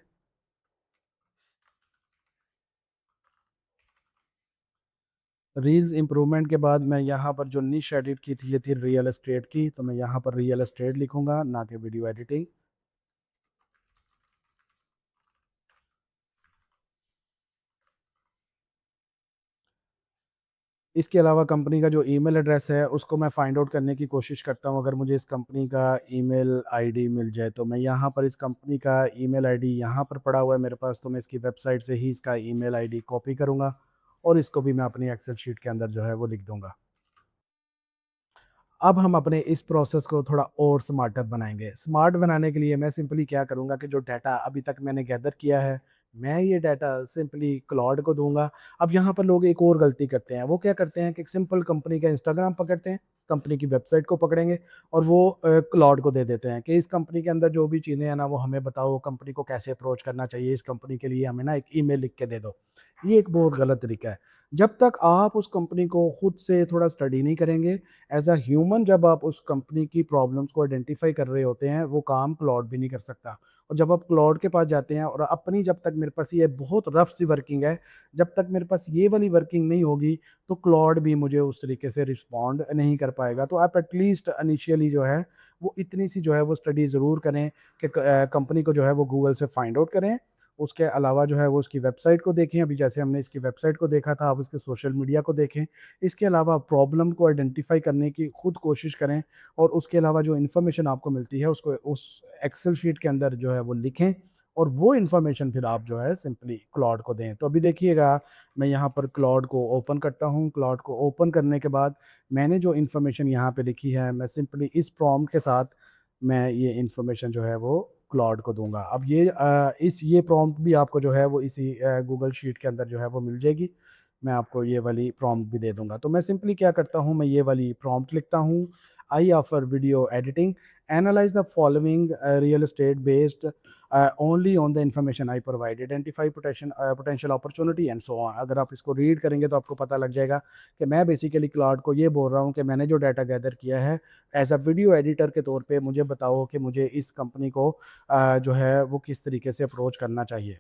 रील्स इम्प्रूवमेंट के बाद मैं यहाँ पर जो निश एडिट की थी, ये थी रियल एस्टेट की, तो मैं यहाँ पर रियल एस्टेट लिखूँगा, ना कि वीडियो एडिटिंग। इसके अलावा कंपनी का जो ईमेल एड्रेस है, उसको मैं फाइंड आउट करने की कोशिश करता हूँ, अगर मुझे इस कंपनी का ईमेल आईडी मिल जाए, तो मैं यहाँ पर इस कंपनी का ईमेल आईडी यहाँ पर पड़ा हुआ है मेरे पास, तो मैं इसकी वेबसाइट से ही इसका ईमेल आईडी कॉपी करूँगा और इसको भी मैं अपनी एक्सेल शीट के अंदर जो है वो लिख दूँगा। अब हम अपने इस प्रोसेस को थोड़ा और स्मार्टर बनाएँगे। स्मार्ट बनाने के लिए मैं सिंपली क्या करूँगा कि जो डाटा अभी तक मैंने गैदर किया है, मैं ये डाटा सिंपली क्लाउड को दूँगा। अब यहाँ पर लोग एक और गलती करते हैं, वो क्या करते हैं कि एक सिंपल कंपनी का इंस्टाग्राम पकड़ते हैं, कंपनी की वेबसाइट को पकड़ेंगे और वो क्लाउड को दे देते हैं कि इस कंपनी के अंदर जो भी चीज़ें हैं ना, वो हमें बताओ, कंपनी को कैसे अप्रोच करना चाहिए, इस कंपनी के लिए हमें ना एक ईमेल लिख के दे दो। ये एक बहुत गलत तरीका है। जब तक आप उस कंपनी को खुद से थोड़ा स्टडी नहीं करेंगे, एज़ अ ह्यूमन जब आप उस कंपनी की प्रॉब्लम्स को आइडेंटिफ़ाई कर रहे होते हैं, वो काम क्लाउड भी नहीं कर सकता। और जब आप क्लाउड के पास जाते हैं और अपनी जब तक मेरे पास ये बहुत रफ़ सी वर्किंग है, जब तक मेरे पास ये वाली वर्किंग नहीं होगी, तो क्लाउड भी मुझे उस तरीके से रिस्पॉन्ड नहीं कर पाएगा। तो आप एटलीस्ट इनिशियली जो है, वो इतनी सी जो है वो स्टडी ज़रूर करें कि कंपनी को जो है वो गूगल से फाइंड आउट करें। उसके अलावा जो है वो उसकी वेबसाइट को देखें, अभी जैसे हमने इसकी वेबसाइट को देखा था, आप उसके सोशल मीडिया को देखें। इसके अलावा प्रॉब्लम को आइडेंटिफ़ाई करने की खुद कोशिश करें और उसके अलावा जो इन्फॉर्मेशन आपको मिलती है उसको उस एक्सेल शीट के अंदर जो है वो लिखें और वो इन्फॉर्मेशन फिर आप जो है सिंपली क्लाउड को दें। तो अभी देखिएगा मैं यहाँ पर क्लाउड को ओपन करता हूँ, क्लाउड को ओपन करने के बाद मैंने जो इन्फॉर्मेशन यहाँ पे लिखी है, मैं सिंपली इस प्रॉम्प्ट के साथ मैं ये इन्फॉर्मेशन जो है वो क्लाउड को दूँगा। अब ये प्रॉम्प्ट भी आपको जो है वो इसी गूगल शीट के अंदर जो है वो मिल जाएगी। मैं आपको ये वाली प्रॉम्प्ट भी दे दूँगा। तो मैं सिंपली क्या करता हूँ, मैं ये वाली प्रॉम्प्ट लिखता हूँ, I offer video editing, analyse the following real estate based only on the information I provide, identify potential opportunity and so on. अगर आप इसको रीड करेंगे तो आपको पता लग जाएगा कि मैं बेसिकली क्लाउड को ये बोल रहा हूँ कि मैंने जो डाटा गैदर किया है, एज़ अ वीडियो एडिटर के तौर पे मुझे बताओ कि मुझे इस कंपनी को जो है वो किस तरीके से अप्रोच करना चाहिए।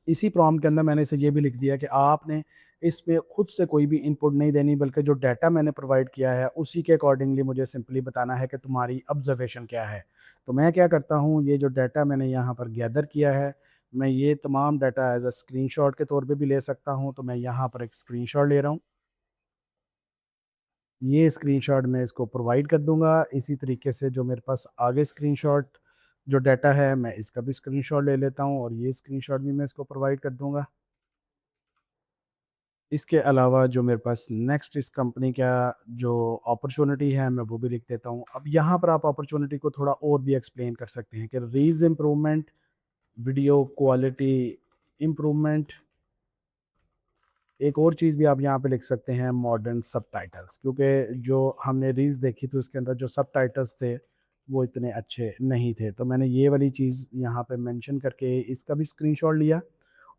इसी प्रॉम्प्ट के अंदर मैंने इसे ये भी लिख दिया कि आपने इसमें खुद से कोई भी इनपुट नहीं देनी, बल्कि जो डाटा मैंने प्रोवाइड किया है उसी के अकॉर्डिंगली मुझे सिंपली बताना है कि तुम्हारी ऑब्जर्वेशन क्या है। तो मैं क्या करता हूँ, ये जो डाटा मैंने यहाँ पर गैदर किया है, मैं ये तमाम डाटा एज़ अ स्क्रीनशॉट के तौर पे भी ले सकता हूँ। तो मैं यहाँ पर एक स्क्रीनशॉट ले रहा हूँ। ये स्क्रीनशॉट मैं इसको प्रोवाइड कर दूँगा। इसी तरीके से जो मेरे पास आगे स्क्रीनशॉट जो डाटा है, मैं इसका भी स्क्रीनशॉट ले लेता हूँ और ये स्क्रीनशॉट भी मैं इसको प्रोवाइड कर दूँगा। इसके अलावा जो मेरे पास नेक्स्ट इस कंपनी का जो अपॉर्च्युनिटी है, मैं वो भी लिख देता हूँ। अब यहाँ पर आप अपॉर्च्युनिटी को थोड़ा और भी एक्सप्लेन कर सकते हैं कि reels improvement, video quality improvement. एक और चीज़ भी आप यहाँ पे लिख सकते हैं, मॉडर्न सबटाइटल्स, क्योंकि जो हमने रील्स देखी थी उसके अंदर जो सबटाइटल्स थे वो इतने अच्छे नहीं थे। तो मैंने ये वाली चीज़ यहाँ पे मेंशन करके इसका भी स्क्रीनशॉट लिया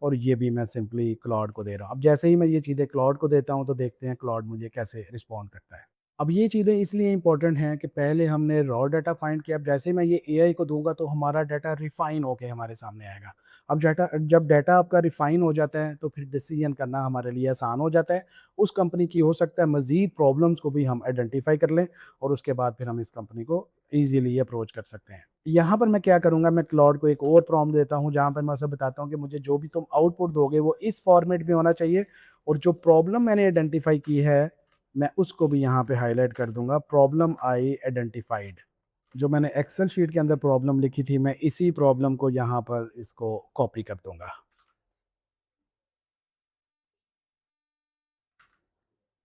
और ये भी मैं सिंपली क्लाउड को दे रहा हूँ। अब जैसे ही मैं ये चीज़ें क्लाउड को देता हूँ तो देखते हैं क्लाउड मुझे कैसे रिस्पॉन्ड करता है। अब ये चीज़ें इसलिए इम्पोर्टेंट हैं कि पहले हमने रॉ डाटा फाइंड किया, अब जैसे ही मैं ये एआई को दूँगा तो हमारा डाटा रिफ़ाइन होके हमारे सामने आएगा। अब जब डाटा आपका रिफ़ाइन हो जाता है तो फिर डिसीज़न करना हमारे लिए आसान हो जाता है। उस कंपनी की हो सकता है मज़ीद प्रॉब्लम्स को भी हम आइडेंटिफ़ाई कर लें और उसके बाद फिर हम इस कंपनी को ईज़िली अप्रोच कर सकते हैं। यहाँ पर मैं क्या करूँगा, मैं क्लाउड को एक और प्रॉम्प्ट देता हूँ जहाँ पर मैं उसे बताता हूँ कि मुझे जो भी तुम आउटपुट दोगे वो इस फॉर्मेट में होना चाहिए और जो प्रॉब्लम मैंने आइडेंटिफ़ाई की है मैं उसको भी यहाँ पे हाइलाइट कर दूँगा, प्रॉब्लम आई आइडेंटिफाइड। जो मैंने एक्सेल शीट के अंदर प्रॉब्लम लिखी थी, मैं इसी प्रॉब्लम को यहाँ पर इसको कॉपी कर दूँगा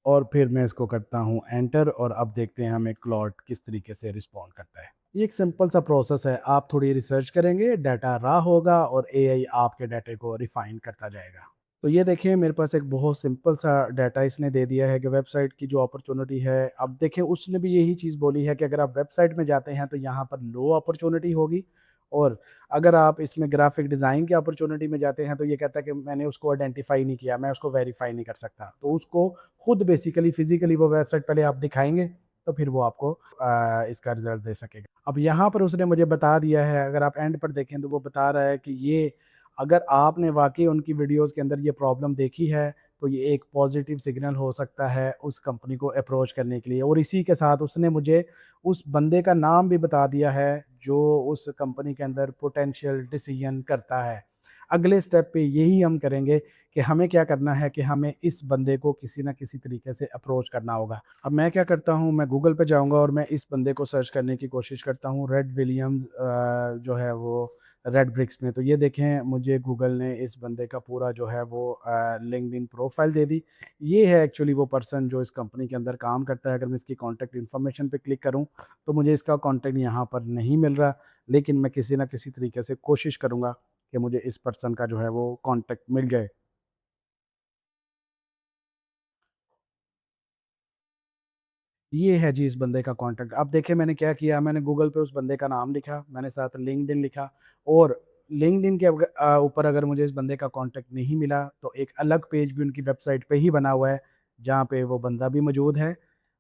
और फिर मैं इसको करता हूँ एंटर और अब देखते हैं हमें क्लॉट किस तरीके से रिस्पॉन्ड करता है। ये एक सिंपल सा प्रोसेस है, आप थोड़ी रिसर्च करेंगे, डाटा रहा होगा और एआई आपके डाटे को रिफाइन करता जाएगा। तो ये देखिए मेरे पास एक बहुत सिंपल सा डाटा इसने दे दिया है कि वेबसाइट की जो अपॉर्चुनिटी है, अब देखिए उसने भी यही चीज़ बोली है कि अगर आप वेबसाइट में जाते हैं तो यहाँ पर लो अपॉर्चुनिटी होगी, और अगर आप इसमें ग्राफिक डिज़ाइन की अपॉर्चुनिटी में जाते हैं तो ये कहता है कि मैंने उसको आइडेंटिफाई नहीं किया, मैं उसको वेरीफाई नहीं कर सकता। तो उसको खुद बेसिकली फिजिकली वो वेबसाइट पहले आप दिखाएंगे, तो फिर वो आपको इसका रिजल्ट दे सकेगा। अब यहाँ पर उसने मुझे बता दिया है, अगर आप एंड पर देखें तो वो बता रहा है कि ये, अगर आपने वाक़ई उनकी वीडियोज़ के अंदर ये प्रॉब्लम देखी है, तो ये एक पॉज़िटिव सिग्नल हो सकता है उस कंपनी को अप्रोच करने के लिए। और इसी के साथ उसने मुझे उस बंदे का नाम भी बता दिया है, जो उस कंपनी के अंदर पोटेंशियल डिसीज़न करता है। अगले स्टेप पे यही हम करेंगे कि हमें क्या करना है कि हमें इस बंदे को किसी न किसी तरीके से अप्रोच करना होगा। अब मैं क्या करता हूँ, मैं गूगल पे जाऊँगा और मैं इस बंदे को सर्च करने की कोशिश करता हूँ, रेड विलियम्स जो है वो रेड ब्रिक्स में। तो ये देखें मुझे गूगल ने इस बंदे का पूरा जो है वो लिंक्डइन प्रोफाइल दे दी। ये है एक्चुअली वो पर्सन जो इस कंपनी के अंदर काम करता है। अगर मैं इसकी कॉन्टैक्ट इन्फॉर्मेशन पे क्लिक करूँ तो मुझे इसका कॉन्टैक्ट यहाँ पर नहीं मिल रहा, लेकिन मैं किसी न किसी तरीके से कोशिश करूँगा कि मुझे इस पर्सन का जो है वो कॉन्टैक्ट मिल जाए। ये है जी इस बंदे का कॉन्टैक्ट। अब देखिए मैंने क्या किया, मैंने गूगल पे उस बंदे का नाम लिखा, मैंने साथ लिंक्डइन लिखा, और लिंक्डइन के ऊपर अगर मुझे इस बंदे का कॉन्टैक्ट नहीं मिला, तो एक अलग पेज भी उनकी वेबसाइट पे ही बना हुआ है, जहाँ पे वो बंदा भी मौजूद है,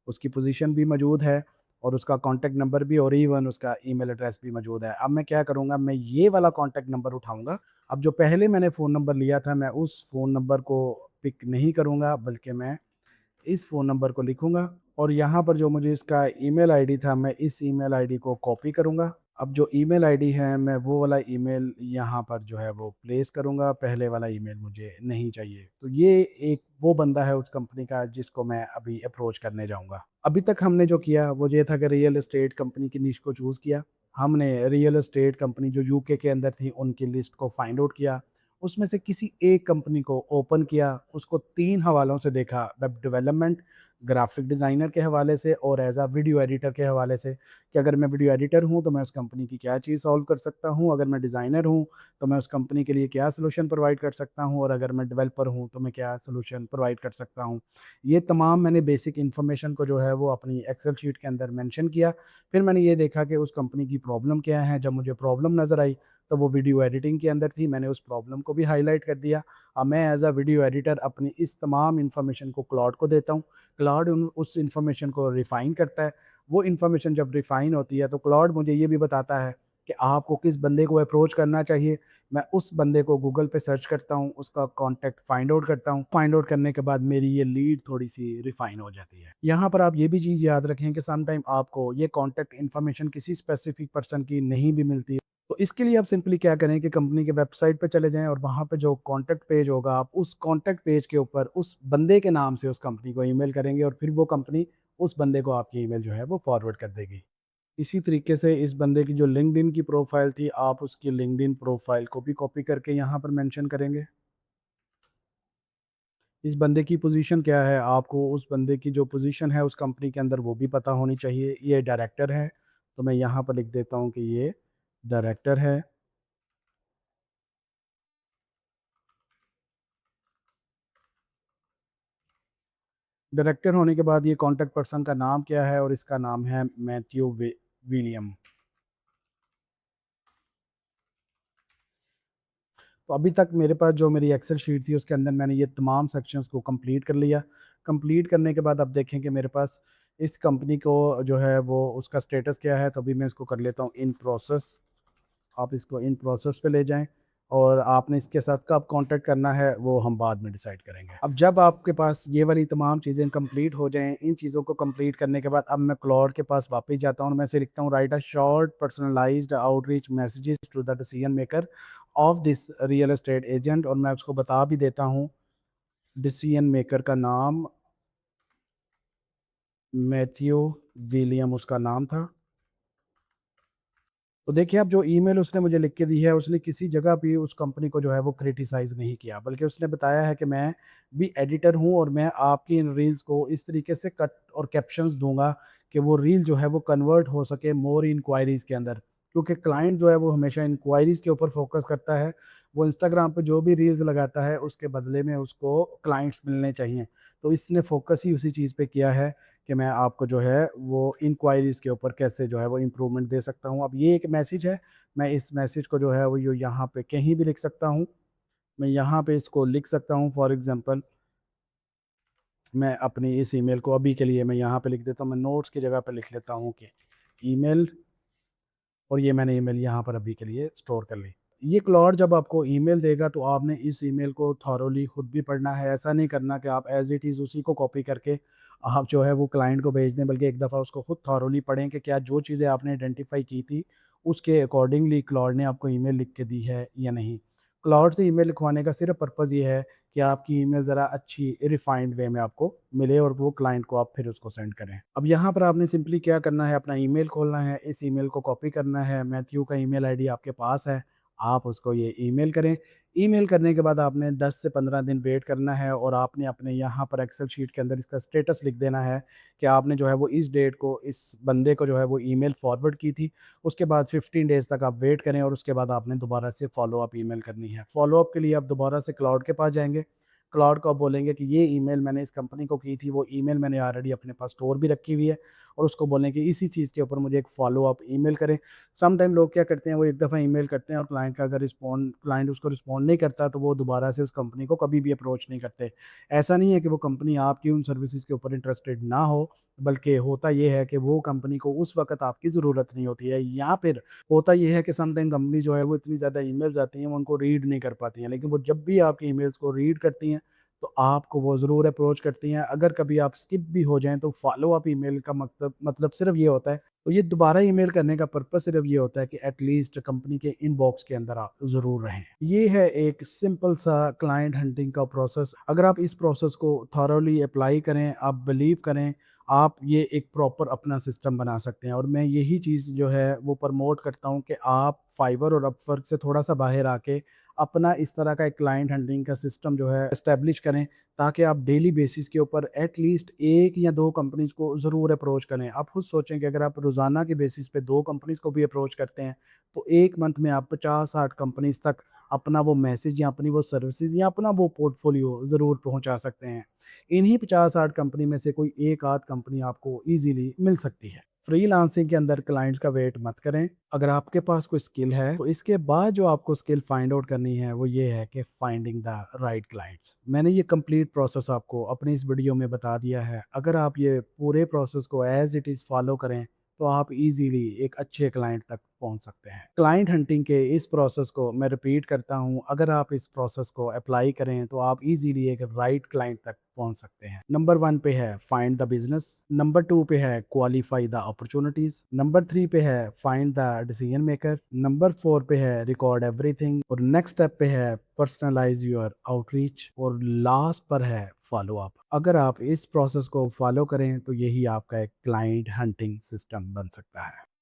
उसकी पोज़ीशन भी मौजूद है, और उसका कॉन्टैक्ट नंबर भी, और इवन उसका ईमेल एड्रेस भी मौजूद है। अब मैं क्या करूँगा, मैं ये वाला कॉन्टैक्ट नंबर उठाऊँगा। अब जो पहले मैंने फ़ोन नंबर लिया था, मैं उस फ़ोन नंबर को पिक नहीं करूँगा, बल्कि मैं इस फ़ोन नंबर को लिखूँगा, और यहाँ पर जो मुझे इसका ईमेल आईडी था, मैं इस ईमेल आईडी को कॉपी करूँगा। अब जो ईमेल आईडी है, मैं वो वाला ईमेल यहाँ पर जो है वो प्लेस करूँगा, पहले वाला ईमेल मुझे नहीं चाहिए। तो ये एक वो बंदा है उस कंपनी का जिसको मैं अभी अप्रोच करने जाऊँगा। अभी तक हमने जो किया वो ये था कि रियल एस्टेट कंपनी की निश को चूज़ किया। हमने रियल एस्टेट कंपनी जो यूके के अंदर थी उनकी लिस्ट को फाइंड आउट किया। उसमें से किसी एक कंपनी को ओपन किया, उसको 3 हवालों से देखा, वेब डेवलपमेंट, ग्राफ़िक डिज़ाइनर के हवाले से और एज़ अ वीडियो एडिटर के हवाले से, कि अगर मैं वीडियो एडिटर हूँ, तो मैं उस कंपनी की क्या चीज़ सॉल्व कर सकता हूँ, अगर मैं डिज़ाइनर हूँ, तो मैं उस कंपनी के लिए क्या सॉल्यूशन प्रोवाइड कर सकता हूँ, और अगर मैं डेवलपर हूँ, तो मैं क्या सॉल्यूशन प्रोवाइड कर सकता हूँ। ये तमाम मैंने बेसिक इन्फॉर्मेशन को जो है वो अपनी एक्सेल शीट के अंदर मेंशन किया। फिर मैंने ये देखा कि उस कंपनी की प्रॉब्लम क्या है, जब मुझे प्रॉब्लम नज़र आई, तो वो वीडियो एडिटिंग के अंदर थी, मैंने उस प्रॉब्लम को भी हाईलाइट कर दिया। अब मैं एज़ अ वीडियो एडिटर अपनी इस तमाम इन्फॉर्मेशन को क्लाउड को देता हूँ। क्लाउड उन उस इन्फॉर्मेशन को रिफ़ाइन करता है। वो इन्फॉर्मेशन जब रिफ़ाइन होती है, तो क्लाउड मुझे ये भी बताता है कि आपको किस बंदे को अप्रोच करना चाहिए। मैं उस बंदे को गूगल पे सर्च करता हूँ, उसका कॉन्टैक्ट फाइंड आउट करता हूँ। फाइंड आउट करने के बाद मेरी ये लीड थोड़ी-सी रिफ़ाइन हो जाती है। यहाँ पर आप ये भी चीज़ याद रखें कि सम टाइम आपको ये कॉन्टैक्ट इन्फॉर्मेशन किसी स्पेसिफ़िक पर्सन की नहीं भी मिलती है। तो इसके लिए आप सिंपली क्या करें कि कंपनी के वेबसाइट पे चले जाएँ, और वहाँ पे जो कॉन्टैक्ट पेज होगा, आप उस कॉन्टैक्ट पेज के ऊपर उस बंदे के नाम से उस कंपनी को ईमेल करेंगे, और फिर वो कंपनी उस बंदे को आपकी ईमेल जो है वो फॉरवर्ड कर देगी। इसी तरीके से इस बंदे की जो लिंक्डइन की प्रोफ़ाइल थी, आप उसकी लिंक्डइन प्रोफ़ाइल को भी कॉपी करके यहाँ पर मेंशन करेंगे। इस बंदे की पोज़ीशन क्या है, आपको उस बंदे की जो पोज़ीशन है उस कंपनी के अंदर वो भी पता होनी चाहिए। ये डायरेक्टर है, तो मैं यहाँ पर लिख देता हूँ कि ये डायरेक्टर है। डायरेक्टर होने के बाद ये कॉन्टैक्ट पर्सन का नाम क्या है, और इसका नाम है मैथ्यू विलियम। तो अभी तक मेरे पास जो मेरी एक्सेल शीट थी उसके अंदर मैंने ये तमाम सेक्शंस को कंप्लीट कर लिया। कंप्लीट करने के बाद अब देखें कि मेरे पास इस कंपनी को जो है वो उसका स्टेटस क्या है, तो अभी मैं इसको कर लेता हूँ इन प्रोसेस। आप इसको इन प्रोसेस पे ले जाएँ, और आपने इसके साथ कब कॉन्टैक्ट करना है वो हम बाद में डिसाइड करेंगे। अब जब आपके पास ये वाली तमाम चीज़ें कंप्लीट हो जाएँ, इन चीज़ों को कंप्लीट करने के बाद अब मैं क्लॉड के पास वापस जाता हूँ, और मैं इसे लिखता हूँ, write a short personalised outreach messages to the decision maker of this real estate agent, और मैं उसको बता भी देता हूँ डिसीजन मेकर का नाम मैथ्यू विलियम उसका नाम था। तो देखिए, अब जो ईमेल उसने मुझे लिख के दी है, उसने किसी जगह भी उस कंपनी को जो है वो क्रिटिसाइज़ नहीं किया, बल्कि उसने बताया है कि मैं भी एडिटर हूँ और मैं आपकी इन रील्स को इस तरीके से कट और कैप्शंस दूँगा कि वो रील जो है वो कन्वर्ट हो सके मोर इंक्वायरीज़ के अंदर। क्योंकि क्लाइंट जो है वो हमेशा इंक्वायरीज़ के ऊपर फ़ोकस करता है। वो इंस्टाग्राम पे जो भी रील्स लगाता है, उसके बदले में उसको क्लाइंट्स मिलने चाहिए। तो इसने फ़ोकस ही उसी चीज़ पे किया है कि मैं आपको जो है वो इंक्वायरीज़ के ऊपर कैसे जो है वो इम्प्रूवमेंट दे सकता हूँ। अब ये एक मैसेज है, मैं इस मैसेज को जो है वो यो यहाँ पे कहीं भी लिख सकता हूँ। मैं यहाँ पे इसको लिख सकता हूँ, फॉर एग्ज़ाम्पल मैं अपनी इस ईमेल को अभी के लिए मैं यहाँ पे लिख देता हूँ, मैं नोट्स की जगह पे लिख लेता हूँ कि ईमेल, और ये मैंने ईमेल यहाँ पर अभी के लिए स्टोर कर ली। ये क्लॉड जब आपको ईमेल देगा तो आपने इस ईमेल को थॉरोली खुद भी पढ़ना है। ऐसा नहीं करना कि आप एज़ इट इज़ उसी को कॉपी करके आप जो है वो क्लाइंट को भेज दें, बल्कि एक दफ़ा उसको खुद थॉरोली पढ़ें कि क्या जो चीज़ें आपने आइडेंटिफ़ाई की थी, उसके अकॉर्डिंगली क्लॉड ने आपको ईमेल लिख के दी है या नहीं। क्लॉड से ईमेल लिखवाने का सिर्फ़ पर्पज़ ये है कि आपकी ईमेल ज़रा अच्छी रिफाइंड वे में आपको मिले और वो क्लाइंट को आप फिर उसको सेंड करें। अब यहाँ पर आपने सिंपली क्या करना है, अपना ईमेल खोलना है, इस ईमेल को कॉपी करना है, मैथ्यू का ईमेल आईडी आपके पास है, आप उसको ये ईमेल करें। ईमेल करने के बाद आपने 10 से 15 दिन वेट करना है और आपने अपने यहाँ पर एक्सेल शीट के अंदर इसका स्टेटस लिख देना है कि आपने जो है वो इस डेट को इस बंदे को जो है वो ईमेल फॉरवर्ड की थी। उसके बाद 15 डेज़ तक आप वेट करें और उसके बाद आपने दोबारा से फ़ॉलो अप ईमेल करनी है। फ़ॉलो अप के लिए आप दोबारा से क्लाउड के पास जाएँगे। क्लाउड को आप बोलेंगे कि ये ईमेल मैंने इस कंपनी को की थी, वो ईमेल मैंने ऑलरेडी अपने पास स्टोर भी रखी हुई है, और उसको बोलें कि इसी चीज़ के ऊपर मुझे एक फ़ॉलो अप ईमेल करें। सम टाइम लोग क्या करते हैं, वो एक दफ़ा ईमेल करते हैं और क्लाइंट उसको रिस्पॉन्ड नहीं करता, तो वो दोबारा से उस कंपनी को कभी भी अप्रोच नहीं करते। ऐसा नहीं है कि वो कंपनी आपकी उन सर्विसेज़ के ऊपर इंटरेस्टेड ना हो, बल्कि होता ये है कि वो कंपनी को उस वक़्त आपकी ज़रूरत नहीं होती है, या फिर होता ये है कि सम टाइम कंपनी जो है वो इतनी ज़्यादा ईमेल्स आती हैं, वो उनको रीड नहीं कर पाती हैं। लेकिन वो जब भी आपकी ईमेल्स को रीड करती हैं, तो आपको वो ज़रूर अप्रोच करती हैं। अगर कभी आप स्किप भी हो जाएँ तो फ़ॉलो अप ईमेल का मतलब सिर्फ़ ये होता है, तो ये दोबारा ईमेल करने का पर्पज़ सिर्फ़ ये होता है कि एट लीस्ट कंपनी के इनबॉक्स के अंदर आप ज़रूर रहें। ये है एक सिंपल सा क्लाइंट हंटिंग का प्रोसेस। अगर आप इस प्रोसेस को थॉरोली अप्लाई करें, आप बिलीव करें, आप ये एक प्रॉपर अपना सिस्टम बना सकते हैं। और मैं यही चीज़ जो है वो प्रमोट करता हूँ कि आप फाइवर और अपवर्क से थोड़ा-सा बाहर आके अपना इस तरह का एक क्लाइंट हंटिंग का सिस्टम जो है एस्टेब्लिश करें, ताकि आप डेली बेसिस के ऊपर एट लीस्ट 1 या 2 कंपनीज़ को ज़रूर अप्रोच करें। आप खुद सोचें कि अगर आप रोज़ाना के बेसिस पे 2 कंपनीज़ को भी अप्रोच करते हैं, तो 1 मंथ में आप 50-60 कंपनीज़ तक अपना वो मैसेज या अपनी वो सर्विसेज़ या अपना वो पोर्टफ़ोलियो ज़रूर पहुँचा सकते हैं। इन्हीं 50-60 कंपनी में से कोई एक आध कंपनी आपको ईज़िली मिल सकती है। फ्रीलांसिंग के अंदर क्लाइंट्स का वेट मत करें। अगर आपके पास कोई स्किल है, तो इसके बाद जो आपको स्किल फाइंड आउट करनी है, वो ये है कि फाइंडिंग द राइट क्लाइंट्स। मैंने ये कंप्लीट प्रोसेस आपको अपनी इस वीडियो में बता दिया है। अगर आप ये पूरे प्रोसेस को एज़ इट इज़ फॉलो करें, तो आप ईज़िली एक अच्छे क्लाइंट तक पहुँच सकते हैं। क्लाइंट हंटिंग के इस प्रोसेस को मैं रिपीट करता हूँ, अगर आप इस प्रोसेस को अप्लाई करें, तो आप ईज़िली एक राइट क्लाइंट तक पहुँच सकते हैं। नंबर 1 पे है फाइंड द बिज़नेस, नंबर 2 पे है क्वालिफाई द अपॉर्च्युनिटीज़, नंबर 3 पे है find the decision maker, number 4 पे है रिकॉर्ड एवरीथिंग, और नेक्स्ट स्टेप पे है पर्सनलाइज़ योर आउटरीच, और लास्ट पर है फॉलो अप। अगर आप इस प्रोसेस को फॉलो करें, तो यही आपका एक क्लाइंट हंटिंग सिस्टम बन सकता है।